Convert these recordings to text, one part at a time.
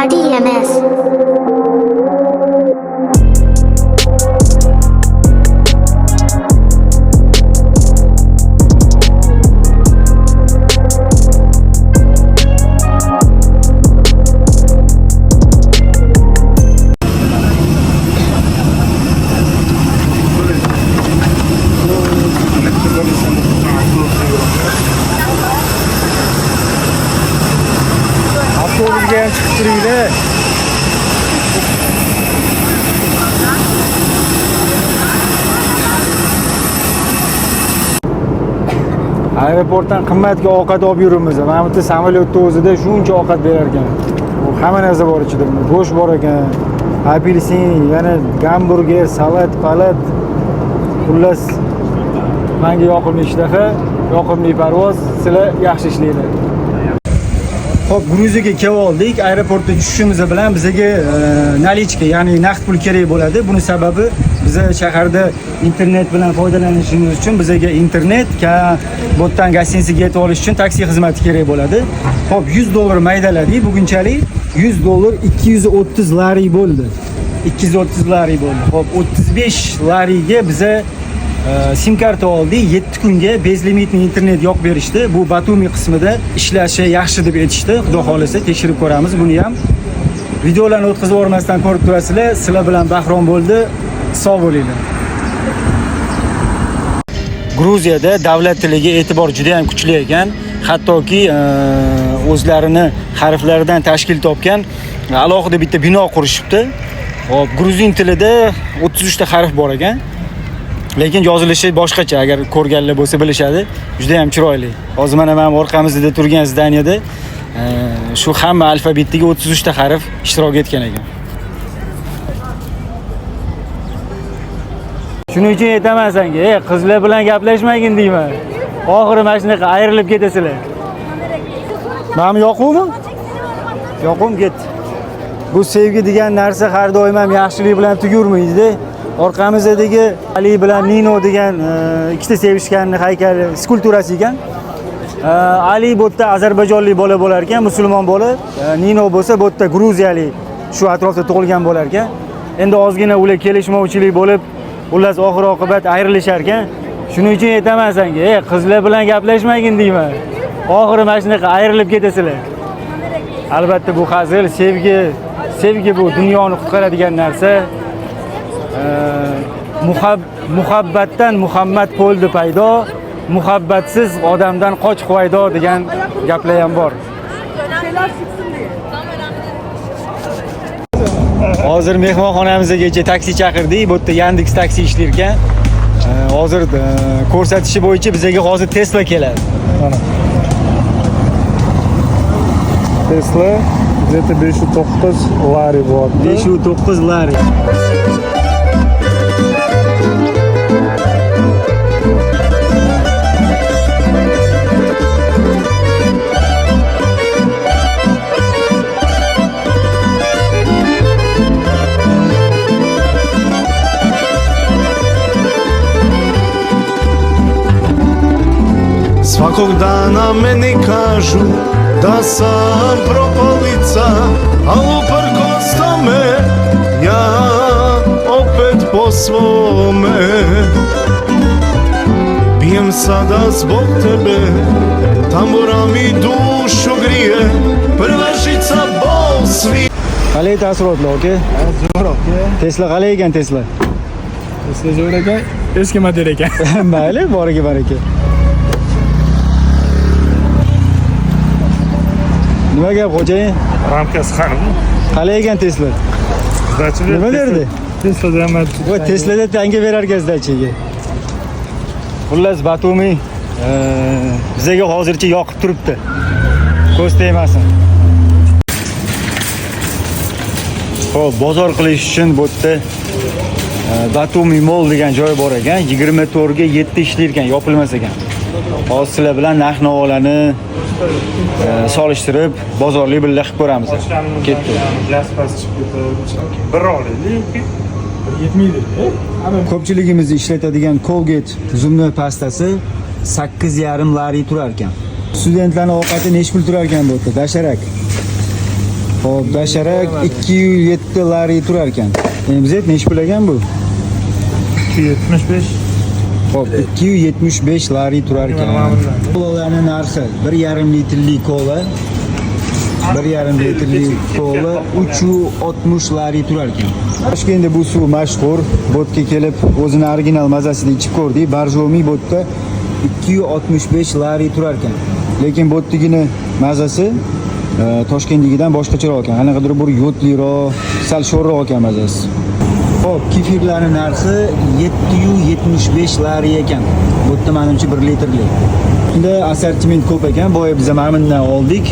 RDMS. Avtobusga ham chiqib turinglar. Aeroportdan qimmatga ovqat olib yuribmiz. Mana bu yerda samolyotda o'zida shuncha ovqat berar ekan. Hamma narsa bor ichida. Go'sht bor ekan, apelsin, yana gamburger, salat, palat. Xullas, menga yoqimli ishtaha, yoqimli parvoz, sizlar yaxshi ishlanglar. Hop, Gruziyaga kelib oldik. Aeroportda tushishimiz bilan bizga nalichka, ya'ni naqd pul kerak bo'ladi. Buning sababi biz shaharda internet bilan foydalanishimiz uchun bizga internet, bu yerdan gostinsiyaga yetib olish uchun taksi xizmati kerak bo'ladi. Hop, $100 maydaladik. Bugunchalik $100 230 lari bo'ldi. 230 lari bo'ldi. Hop, 35 lariga biza sim karta oldik. 7 kunga bezlimitli internet yoqib berishdi. Bu Batumi qismida ishlashi yaxshi deb aytishdi. Xudo xolisa tekshirib ko'ramiz buni ham. Videolarni o'tkazib o'rmasdan ko'rib turasizlar. Sizlar bilan bahrom bo'ldi. Sog' bo'linglar. Gruziyada davlat tiliga e'tibor juda ham kuchli ekan. Hattoki o'zlarini harflaridan tashkil topgan alohida bitta bino qurishibdi. Hop, gruzin tilida 33 ta harf bor ekan. Lekin yozilishi boshqacha, agar ko'rganlar bo'lsa bilishadi. Juda ham chiroyli. Hozir mana men orqamizda turgan zdaniyada shu hamma alfabetdagi 33 ta harf ishtirok etgan ekan. Shuning uchun aytaman senga, qizlar bilan gaplashmagin deyman. Oxiri mana shunaqa ayrilib ketasizlar. Meni yoquvmi? Yoqum ket. Bu sevgi degan narsa har doim ham yaxshilik bilan tugurmaydi-da. Orqamizdagi Ali bilan Nino degan ikkita sevishgan haykali skulpturasi ekan. Ali bu yerda ozarbayjonlik bola bo'lar ekan, musulmon bola. Nino bo'lsa bu yerda gruziyalik, shu atrofda tug'ilgan bo'lar ekan. Endi ozgina ular kelishmovchilik bo'lib, xullas oxir oqibat ayrilishar ekan. Shuning uchun aytaman senga, qizlar bilan gaplashmagin deyman. Oxiri mana shunaqa ayrilib ketasizlar. Albatta bu hazil, sevgi bu dunyoni qutqaradigan narsa. Muhabbatdan Muhammad bo'ldi paydo, muhabbatsiz odamdan qoch quvaydo degan gaplar ham bor. Hozir mehmonxonamizgacha taksi chaqirdik. Bu yerda Yandex taksi ishlar ekan. Hozir ko'rsatishi bo'yicha bizga hozir Tesla keladi. Mana. Tesla где-то 509 lari bor. 509 lari. Svakog dana meni kažu da sam propalica, al uprkos tome ja opet po svome. Pijem sada zbog tebe, tambura mi dušu grije, prva žica bol svi. Qalay taassurotlar, aka? Zo'r aka. Tesla qalay ekan Tesla? Tesla zo'r ekan, eski model ekan. Mayli, boriga baraka. Nima gap xo'jayin? Ramkasi qani? Qalay ekan Tesla? Nima derdi? Teslada ham voy Teslada tanga berar ekan dachiga. Xullas Batumi bizga hozircha yoqib turibdi. Ko'z tegmasin. Xo'p, bozor qilish uchun bu yerda Batumi Mall degan joy bor ekan. 24 ga 7 ishlar ekan, yopilmas ekan. Hozir sizlar bilan narx-navolarni solishtirib, bozorlik birga qilib ko'ramiz. Ketdi. Gaz past chiqib ketdi. Bir olaylik. Yetmaydi. Ko'pchiligimiz ishlatadigan Colgate zumni pastasi 8,5 lari turar ekan. Studentlarning ovqati necha pul turar ekan bu yerda? Dasharak. Hop, basharak 207 lari turar ekan. MZ necha pul ekan bu? 275. Hop, 275 lari turar ekan. Kolalarning narxi 1,5 litrli kola. 1,5 litrli kola 360 lari turar ekan. Toshkentda bu suv mashhur. Botga kelib o'zini original mazasida ichib ko'rdik. Barjomi botda 265 lari turar ekan. Lekin botdigini mazasi Toshkentdagidan boshqacharoq ekan. Qanaqadir bir yotliroq, sal sho'rroq ekan mazasi. Hop, kefirlarning narxi 775 lari ekan. Botda menimcha 1 litrli. Unda assortiment ko'p ekan. Boya biz ham bundan oldik.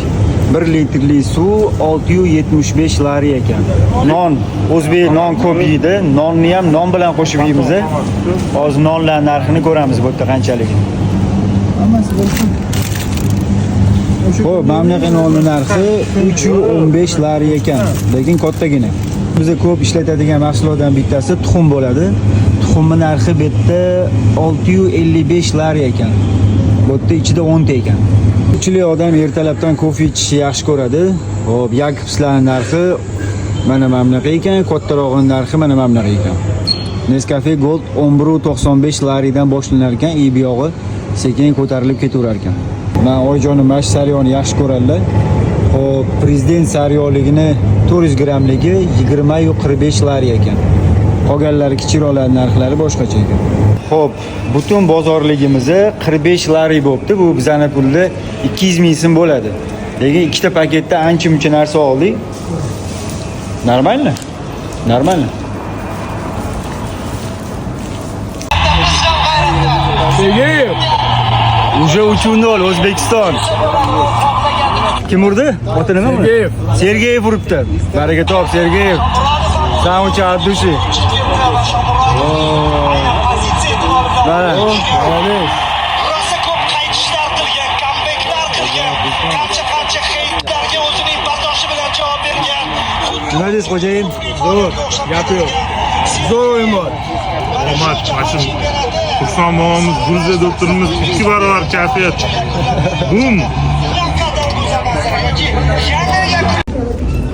1 litrli suv 675 lari ekan. Non, o'zbek non ko'p yeydi. Nonni ham non bilan qo'shib yeymiz. Hozir nonlar narxini ko'ramiz bu yerda qanchaligini. Hammasi bo'lsin. Xo'p, mamlaqa nonni narxi 315 lari ekan, lekin kattagina. Bizda ko'p ishlatadigan mahsulotlardan bittasi tuxum bo'ladi. Tuxumning narxi bu yerda 655 lari ekan. Bu yerda ichida 10 ta ekan. Ko'pchilik odam ertalabdan kofe ichishni yaxshi ko'radi. Hop, Yakobslarning narxi mana mamlaqa ekan, kattarog'ining narxi mana mamlaqa ekan. Nescafe Gold 11.95 laridan boshlanar ekan, buyog'i sekin ko'tarilib ketaverar ekan. Men oyijonim mash saryoni yaxshi ko'radilar. Hop, prezident saryoligini 400 grammligi 20.45 lari ekan. Qolganlari kichikroqlarning narxlari boshqacha ekan. Hop, butun bozorligimiz 45 lari bo'pti. Bu bizning pulda 200 ming so'm bo'ladi. Lekin ikkita paketda ancha-muncha narsa oldik. Normalmi? Normalmi? Sergeyev. Уже 3-0 O'zbekiston. Kim urdi? Oti nima? Sergeyev. Sergeyev uribdi. Baraka top Sergeyev. Sauncha Abdushi. Mana. Rosa ko'p qaytishlar qilgan, kambeklar qilgan, qancha heytlarga o'zining bardoshi bilan javob bergan. Nima deysiz xo'jayin? Zo'r, gap yo'q. Zo'r o'yin bor. Omad, mashim. Turson momomiz, Gruziya doktorimiz 2 barobar kayfiyat. Bum.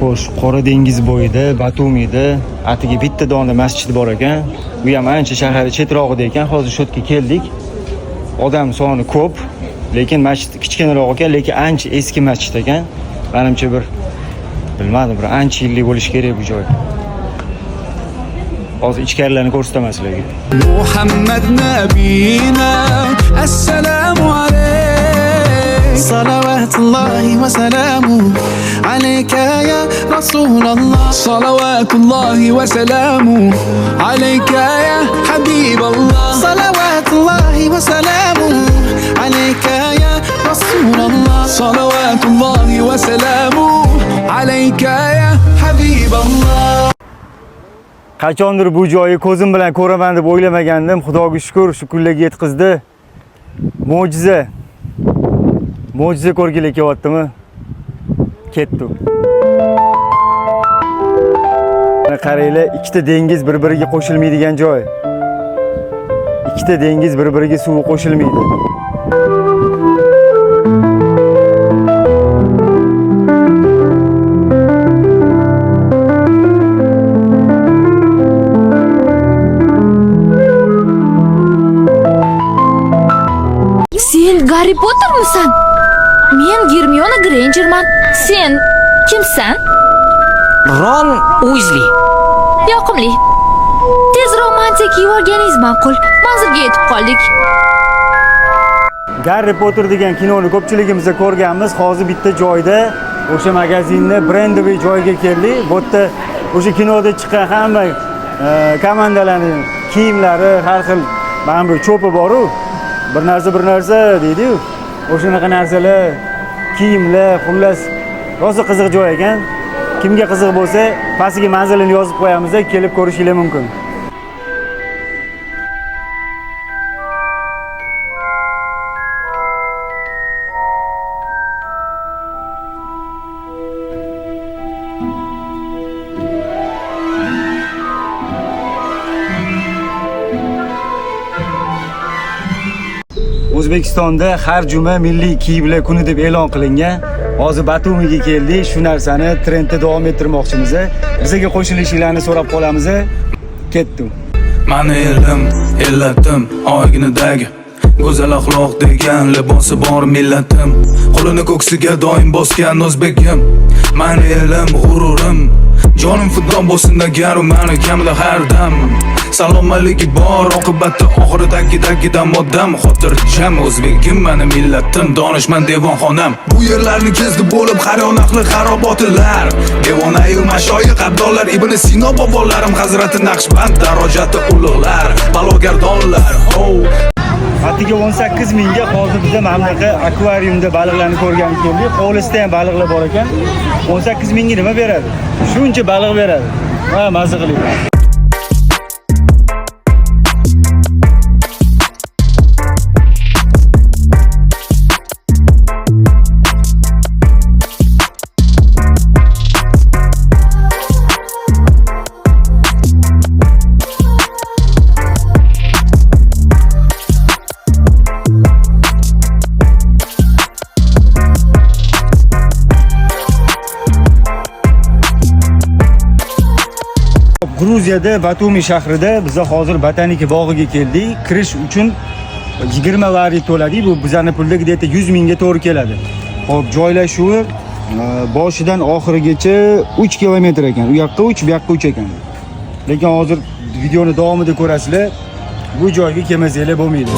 Xo'sh, Qora dengiz bo'yida, Batumida atigi bitta dona masjid bor ekan. Bu ham ancha shahar chetrog'ida ekan. Hozir shu yerga keldik. Odam soni ko'p, lekin masjid kichkinaroq ekan, lekin ancha eski masjid ekan. Menimcha bilmadim, bir ancha yillik bo'lishi kerak bu joy. Hozir ichkarilarni ko'rsataman sizlarga. محمد نبينا السلام عليك صلوات الله وسلامه عليك يا رسول الله صلوات الله وسلامه عليك يا حبيب الله صلوات الله وسلامه عليك يا رسول الله صلوات الله وسلامه عليك يا حبيب الله. Qachondir bu joyi ko'zim bilan ko'raman deb o'ylamagandim. Xudoga shukr, shu kunlarga yetkazdi. Mo'jiza. Mo'jiza ko'rgili kelyaptimi? Ketdim. Qaranglar, ikkita dengiz bir-biriga qo'shilmaydigan joy. Ikkita dengiz bir-biriga suvi qo'shilmaydi. Sen Garri Pottermisan? Men Hermiona Grangerman. Sen kimsan? Ron Weasley. Yoqimli. Tezroq mantiqiy yuborganingiz ma'qul. Manzilga yetib qoldik. Garri Potter degan kinoni ko'pchiligimiz ko'rganmiz. Hozir bitta joyda o'sha magazinni Brandoviy joyiga keldik. Bu yerda o'sha kinoda chiqqan hamma komandalarning kiyimlari, har xil mana bu cho'pi bor-ku. Bir narsa deydi-yu. O'shanaqa narsalar, kiyimlar, xullas rosa qiziq joy ekan. Kimga qiziq bo'lsa, pastiga manzilini yozib qo'yamiz, kelib ko'rishingiz mumkin. O'zbekistonda har juma milliy kiyimlar kuni deb e'lon qilingan. Hozir Batumiga keldik. Shu narsani trendda davom ettirmoqchimiz. Bizga qo'shilishinglarni so'rab qolamiz. Ketdim. Mani elim, illatim, oyginidagi go'zal axloq degan libosi bor millatim. Qo'lini ko'ksiga doim bosgan o'zbekim. Mani elim, g'ururim, jonim fido bo'lsin degan mani kamda har dam. Salomatligi bor, oqibatda oxiridagi moddam. Xotirjam o'zbekim, mani millatim, donishmand devonxonam. Bu yerlarni kezdi bo'lib har yoqli xarobotilar. Devonayu mashoyix abdollar, Ibn Sino bobolarim, Hazrati Naqshband darajati ulug'lar, balogardonlar. Atiga 18 mingga hozir bizda mamlakat akvariumda baliqlarni ko'rgan keldik. Hovlisida ham baliqlar bor ekan. 18 mingga nima beradi? Shuncha baliq beradi. Ha, mazza qiling. Gruziyada Batumi shahrida biz hozir botanika bog'iga keldik. Kirish uchun 20 varit to'ladik. Bu bizning puldagi deyta 100 mingga to'g'ri keladi. Xo'p, joylashuvi boshidan oxirigacha 3 kilometr ekan. U yoqqa 3, bu yoqqa 3 ekan. Lekin hozir videoni davomida ko'rasizlar. Bu joyga kelmasanglar bo'lmaydi.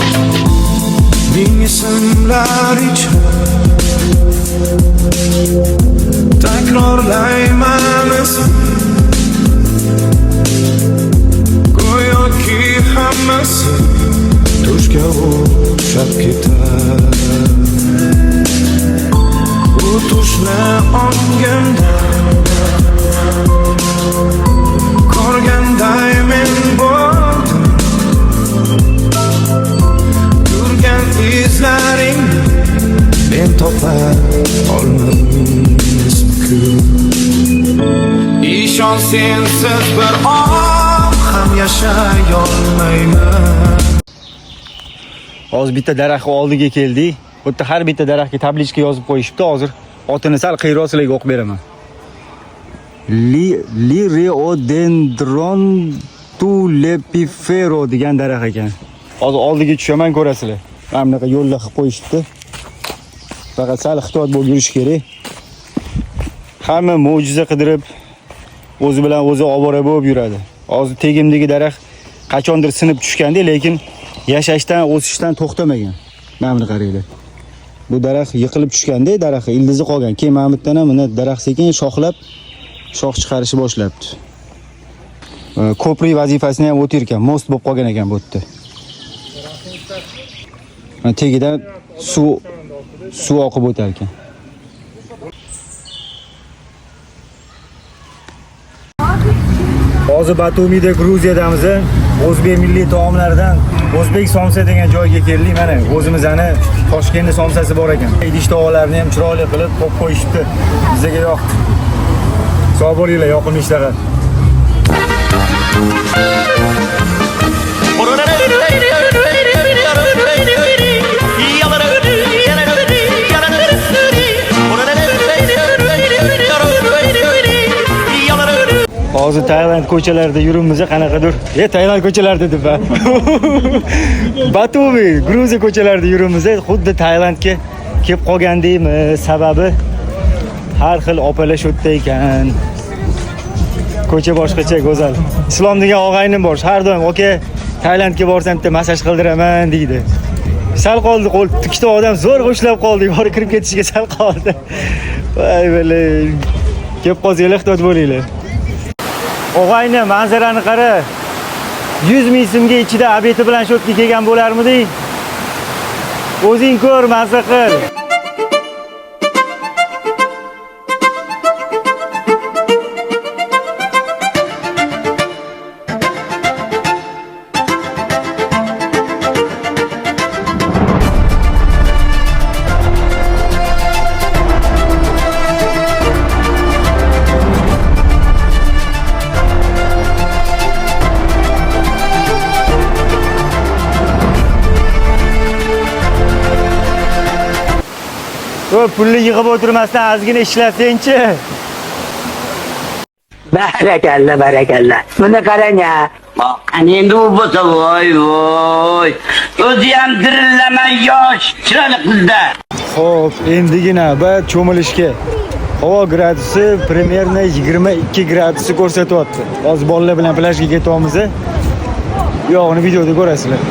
Ming ismlar ichra takrorlayman go'yoki hammasi tushga o'xshab ketar. Bu tushni ongimda ko'rganday men bo'ldim. Yurgan izlaring men topa olmadim. İşon sensiz bir an ham yashay olmayman. Hozir bitta daraxtning oldiga keldik. Bu yerda har bitta daraxtga tablichka yozib qo'yishibdi. Hozir otini sal qiyroq sizlarga o'qib beraman. Liriodendron tulepifero degan daraxt ekan. Hozir oldiga tushaman, ko'rasizlar. Mana bunaqa yo'llar qilib qo'yishibdi. Faqat sal ehtiyot bo'lib yurish kerak. Hamma mo'jiza qidirib o'zi bilan o'zi ovora bo'lib yuradi. Hozir tegimdagi daraxt qachondir sinib tushganda, lekin yashashdan, o'sishdan to'xtamagan. Mana buni qaranglar. Bu daraxt yiqilib tushganda, daraxt ildizi qolgan. Keyin mana bu yerdan ham buni daraxt sekin shoxlab, shox chiqarishni boshlabdi. Ko'prik vazifasini ham o'tar ekan, most bo'lib qolgan ekan bu yerda. Mana tagidan suv oqib o'tar ekan. Hozir Batumida, Gruziyadamiz. O'zbek milliy taomlaridan O'zbek somsa degan joyga keldik. Mana o'zimizning Toshkentning somsasi bor ekan. Idish tovoqlarni ham chiroyli qilib qo'yib qo'yishibdi. Bizga yoqdi. Sog' bo'linglar, yoqimli ishlar. Hozir Tailand ko'chalarida yuribmiz, qanaqadir. Tailand ko'chalarida deb. Batumi, Gruziya ko'chalarida yuribmiz. Xuddi Tailandga kelib qolgandaymiz. Sababi har xil opalar shu yerda ekan. Ko'cha boshqacha go'zal. Islom degan og'aynim bor. Har doim "Oka, Tailandga borsam bitta masaj qildiraman" deydi. Sal qoldi, ikkita odam zo'r ushlab qoldi. Yuqori kirib ketishiga sal qoldi. Voy bale. Kelib qolsanglar, ehtiyot bo'linglar. Og'ayni manzarani qara. 100 ming so'mga ichida abeti bilan shu yerga kelgan bo'larmiding? O'zing ko'r, mazza qil. Ko'p pulni yig'ib o'tirmasdan ozgina ishlasang-chi. Barakalla, barakalla. Buni qarang ya. Qani endi u bo'lsa voy. O'zi ham dirillama yosh, chiroyli qizda. Xo'p, endigina biz cho'milishga. Havo gradusi примерно 22 gradusni ko'rsatyapti. Hozir bolalar bilan plajga ketyapmiz. Yo'qni videoda ko'rasizlar.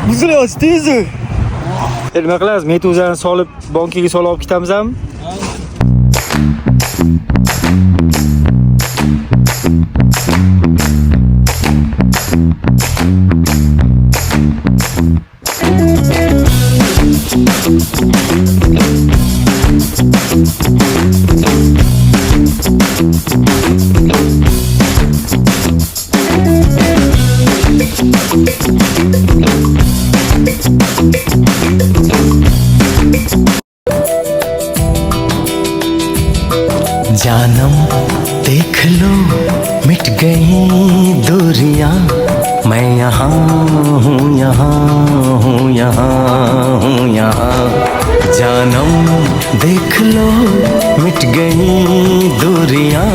Buzilyapti tezi. Nima qilamiz? Meduzani solib bankaga solib olib ketamizmi? जानम देख लो मिट गई दूरियां मैं यहाँ हूँ यहाँ हूँ यहाँ हूँ यहाँ जानम देख लो मिट गई दूरियां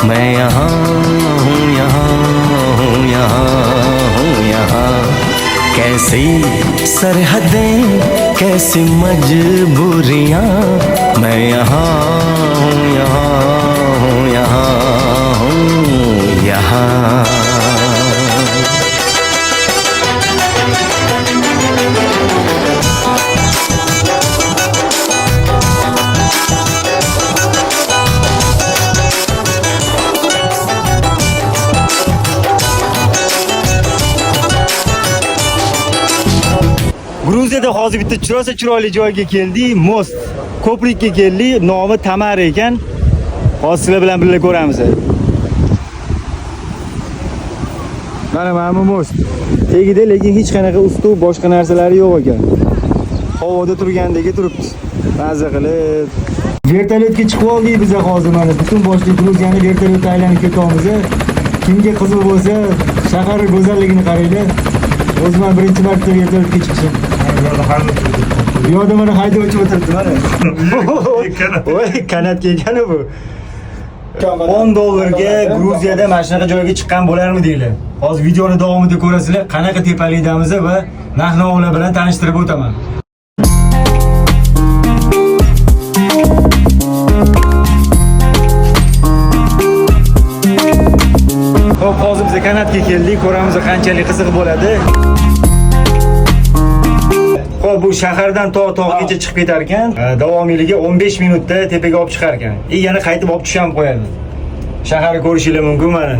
मैं यहाँ हूँ यहाँ हूँ यहाँ हूँ यहाँ कैसी सरहदें कैसी मजबूरियां मैं यहाँ हूँ यहाँ हूँ यहाँ हूँ यहाँ Gruziyada hozir bitta chiroyli chiroyli joyga keldik, most. Ko'prikka keldik, nomi Tamar ekan. Hozir sizlar bilan birga ko'ramiz. Mana most. Tegida lekin hech qanaqa ustuv, boshqa narsalari yo'q ekan. Havoda turgandagi turibdi. Mazza qilib. Vertolyotga chiqib oldik biz hozir mana butun boshli Gruziyani vertolyotda aylanib ketyapmiz. Kimga qiziq bo'lsa, shahar go'zalligini qaranglar. O'zim birinchi marta vertolyotga chiqishim. Bu yoqda mana haydovchi o'tiribdi mana. Voy, kanatga ekan bu. $10 Gruziyada mana shunaqa joyga chiqqan bo'larmidinglar? Hozir videoni davomida ko'rasizlar, qanaqa tepalikdamiz va narx-navolar bilan tanishtirib o'taman. Xo'p, hozir biz kanatga keldik, ko'ramiz qanchalik qiziq bo'ladi. Xo'p, bu shahardan tog'gacha chiqib ketar ekan. Davomiyligi 15 minutda tepaga olib chiqar ekan. Yana qaytib olib tushib ham qo'yadi. Shaharni ko'rishingiz mumkin mana.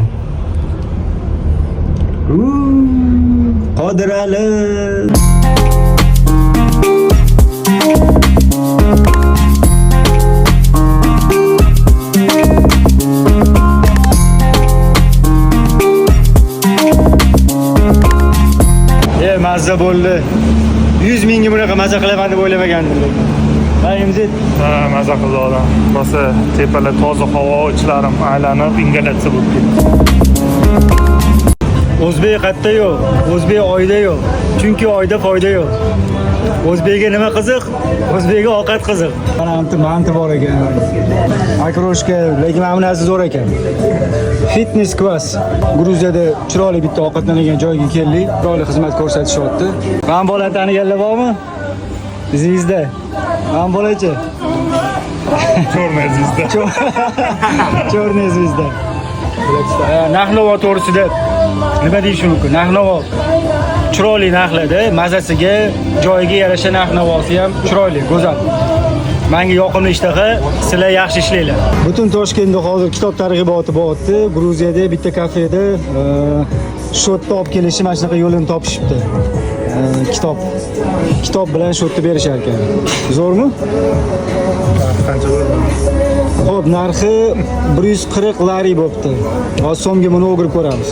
Qodirali. Mazza bo'ldi. 100 mingga bunaqa mazza qilaman deb o'ylamagandim. Mayimzet. Ha, mazza qildi odam. Rosa tepalar toza havo, ichlarim aylanib ingalyatsiya bo'lib ketdi. O'zbek qayerda yo'q, O'zbek oyda yo'q. Chunki oyda foyda yo'q. O'zbekga nima qiziq? O'zbekga ovqat qiziq. Manti bor ekan. Makroshka, lekin mana bu narsa zo'r ekan. Fitness class. Gruziyada chiroyli bitta ovqatlanadigan joyga keldik. Chiroyli xizmat ko'rsatishyapti. Men bolani taniganlar bormi? Bizingizda. Men bolachi. Cho'rna izizda. Cho'rna izizda. Narx-navo to'g'risida nima deyish mumkin? Narx-navo chiroyli narxlarda, mazasiga, joyiga yarasha narx-navosi ham chiroyli, go'zal. Menga yoqimli ishtaha, sizlar yaxshi ishlanglar. Butun Toshkentda hozir kitob targ'iboti bo'lyapti. Gruziyada bitta kafeda shotni olib kelishi mana shunaqa yo'lini topishibdi. Kitob bilan shotni berishar ekan. Zo'rmi? Qancha bo'ldi? Xo'p, narxi 140 lari bo'pti. Hozir so'mga buni o'girib ko'ramiz.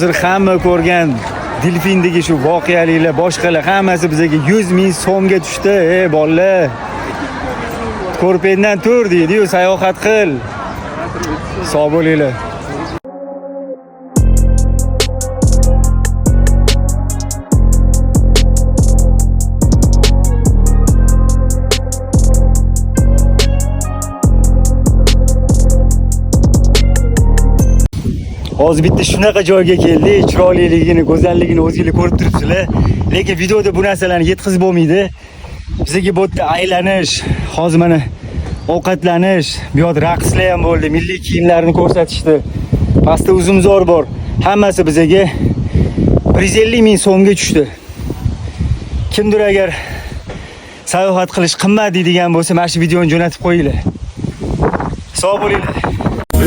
hozir hamma ko'rgan delfindagi shu voqealiklar boshqalar hammasi bizga 100 ming so'mga tushdi. Bolalar. Ko'rpangdan tur deydi-yu, sayohat qil. Sog' bo'linglar. Hozir bitta shunaqa joyga keldik, chiroyliligini, go'zalligini o'zingizlar ko'rib turibsizlar. Lekin videoda bu narsalarni yetkazib bo'lmaydi. Bizga bu yerda aylanish, hozir mana ovqatlanish, bu yerda raqslar ham bo'ldi, milliy kiyimlarni ko'rsatishdi. Pastda uzumzor bor. Hammasi bizga 150 ming so'mga tushdi. Kimdir agar sayohat qilish qimmat deydigan bo'lsa, mana shu videoni jo'natib qo'yinglar. Sog' bo'linglar.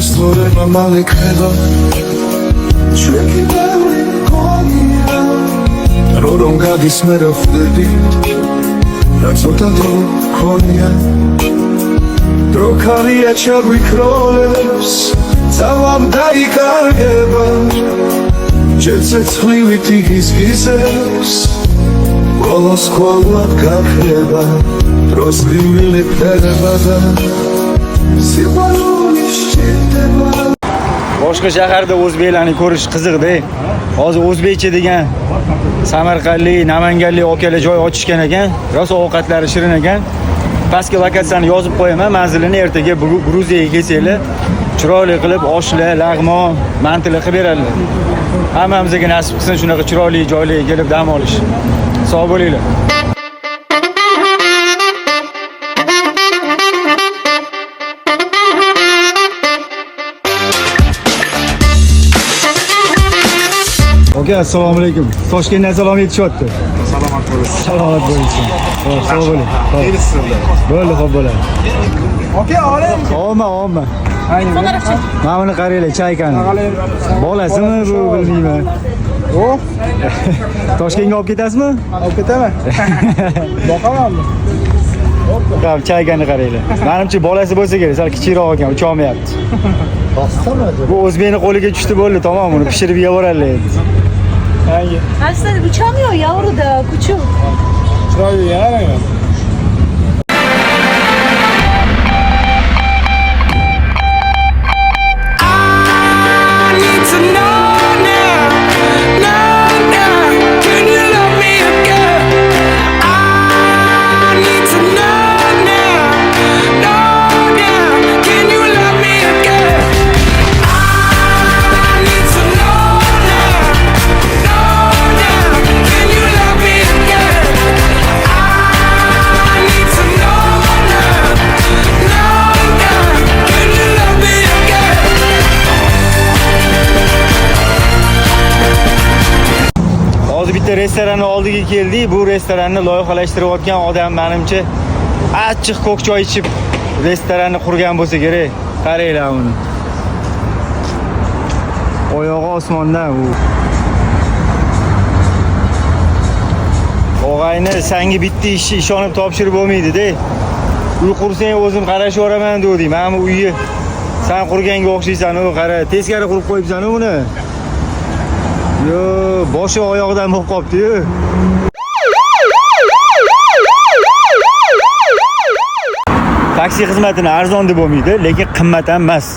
Stvoreno male credo Čueki beli konija Roronga di smero fledi Razota do konja Trokalija čarvi kroles Zavam da I kargeva Čerce clivi tih izvizes Golos kolat kak hljeba Rozgrimili pterevada Silvanu Boshqa shaharda o'zbeklarni ko'rish qiziqda. Hozir o'zbekcha degan Samarqandlik, Namanganlik okalar joy ochishgan ekan. Rosa ovqatlari shirin ekan. Pastga lokatsiyani yozib qo'yaman. Manzilini ertaga Gruziyaga kelsanglar, chiroyli qilib oshlar, lag'mon, mantilar qilib beradilar. Hammamizga nasib qilsin shunaqa chiroyli joylarga kelib dam olish. Sog' bo'linglar. Aka, assalomu alaykum. Toshkentdan salom yetishyapti. Salomat bo'lasiz. Salomat bo'lsin. Sog' bo'ling. Kelishsizlar. Bo'ldi, xo'p bo'ladi. Aka, oling. Omma. Mana buni qaranglar, chaykani. Bolasimi bu bilmayman. O? Toshkentga olib ketasizmi? Olib ketaman. Boqamanmi? Xo'p, chaykani qaranglar. Menimcha bolasi bo'lsa kerak, sal kichikroq ekan, ucha olmayapti. Bu o'zbekning qo'liga tushdi bo'ldi, tamom, uni pishirib yevoradilar endi. Hangi? Aslında uçamıyor yavru da küçük. Chiroyli yana. Restoranning oldiga keldik. Bu restoranni loyihalashtirayotgan odam menimcha achchiq ko'k choy ichib restoranni qurgan bo'lsa kerak. Qaranglar uni. Oyog'i osmondan u. Og'ayni sangi bitta ishni ishonib topshirib bo'lmaydi-da. Uy qursang o'zim qarashib yoraman dedim. Mana bu uyni sen qurganga o'xshaysan, u qara, teskari qurib qo'yibsan uni. Yo, boshi oyog'idan bo'lib qopti-yu. Taksi xizmatini arzon deb bo'lmaydi, lekin qimmat ham emas.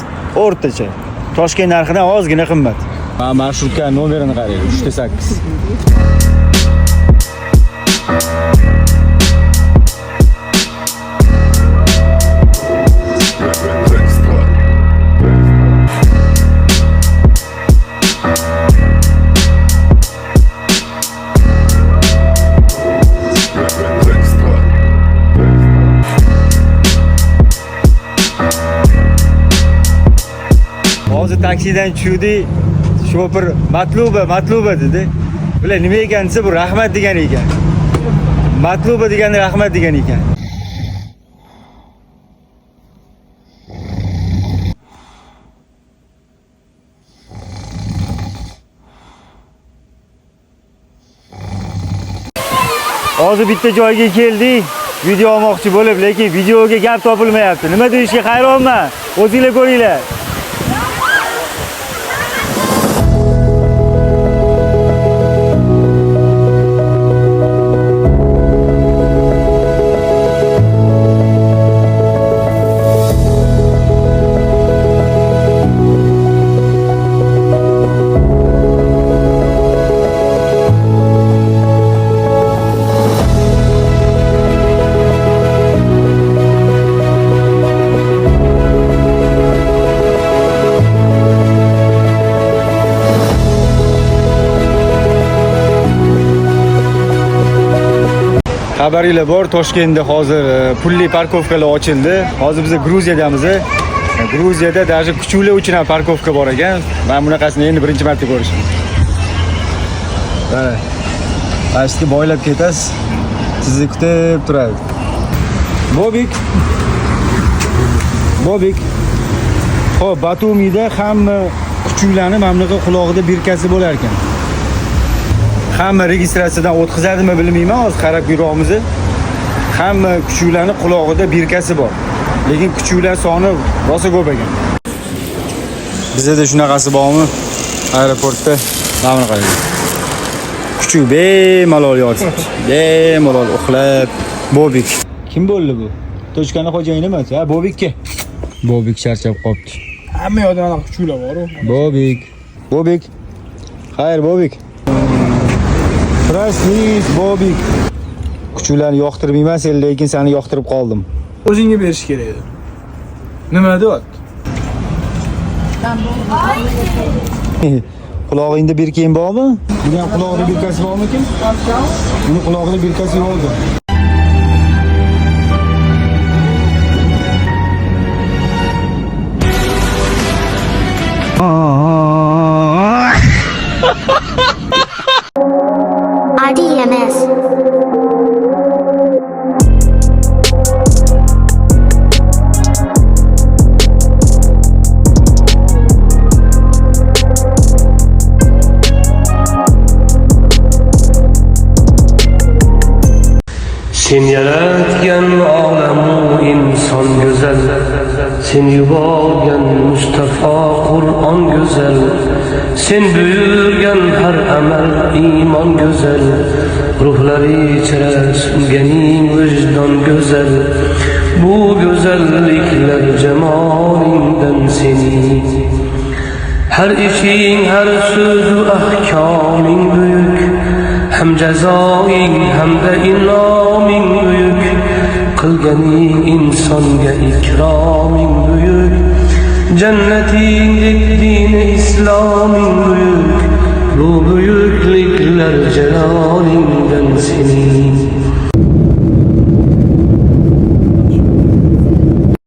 O'rtacha. Toshkent narxidan ozgina qimmat. Mana marshrutga nomerini qarang, 3-8. Hozir taksidan tushdik. Shofer matluba dedi. Bular nima ekan desa, bu rahmat degan ekan. Matluba degani rahmat degan ekan. Hozir bitta joyga keldik. Video olmoqchi bo'lib, lekin videoga gap topilmayapti. Nima deyishga hayronman. O'zingizlar ko'ringlar. Xabaringlar bor, Toshkentda hozir pulli parkovkalar ochildi. Hozir biz Gruziyadamiz. Gruziyada даже kuchuklar uchun ham parkovka bor ekan. Men bunaqasini endi birinchi marta ko'rishim. Mana pastga boylab ketasiz. Sizni kutib turadi. Bobik. Xo'p, Batumida hamma kuchuklarni mana bunaqa qulog'ida birkasi bo'lar ekan. Hamma registratsiyadan o'tkazadimi bilmayman, hozir qarab yuramiz. Hamma kuchuklarning qulog'ida birkasi bor. Lekin kuchuklar soni rosa ko'p ekan. Bizda shunaqasi bormi? Aeroportda mana qarang. Kuchuk bemalol yotibdi. Bemalol uxlab. Bobik. Kim bo'ldi bu? Toshkani xo'jayini emas, ha, Bobikka. Bobik charchab qopti. Hamma yoqda ana kuchuklar bor-ku. Bobik. Xayr, Bobik. Prasnis, Bobik. Kuchuklarni yoqtirmayman, sen lekin seni yoqtirib qoldim. O'zingga berish kerak edi. Nima deyapti? Qulog'ingda bir kiyim bormi? Buni ham qulog'ida birkasi bormikin? Buni qulog'ida birkasi yo'qdi. RDMS. Sen yaratgan olamu inson go'zal, sen yuborgan Mustafa Qur'on go'zal, sen buyurgan har amal iymon go'zal, ruhlar ichra suvganing vijdon go'zal, bu go'zalliklar jamolingdan sening. Har ishing, har so'zu ahkoming buyuk, ham jazoing hamda inoming buyuk, qilganing insonga ikroming buyuk, jannatingdek dini isloming buyuk, bu buyukliklar jalolingdan sening.